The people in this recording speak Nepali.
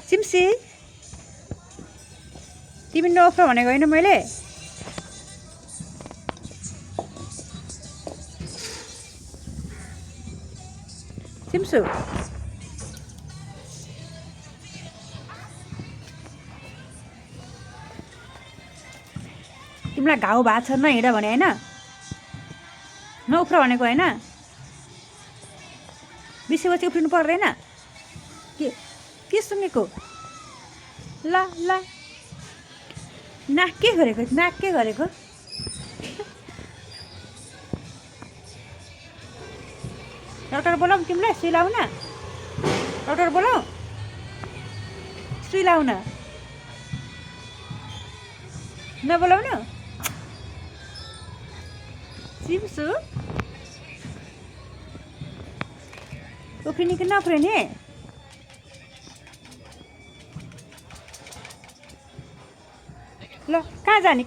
सिम्सी तिमी नउफ्र भनेको होइन मैले सिम्सु तिमीलाई घाउ भएको छ नहिँड भने होइन नउफ्र भनेको होइन बिसेपछि उफ्रिनु पर्दैन के सुँगेको ल ल नाक के गरेको डक्टर बोलाऊ तिमीलाई सुई लाउन डक्टर बोलाऊ सुई लाउन नबोलाउनु सिम्सु उफ्रिने कि नउफ्रिने ल कहाँ जाने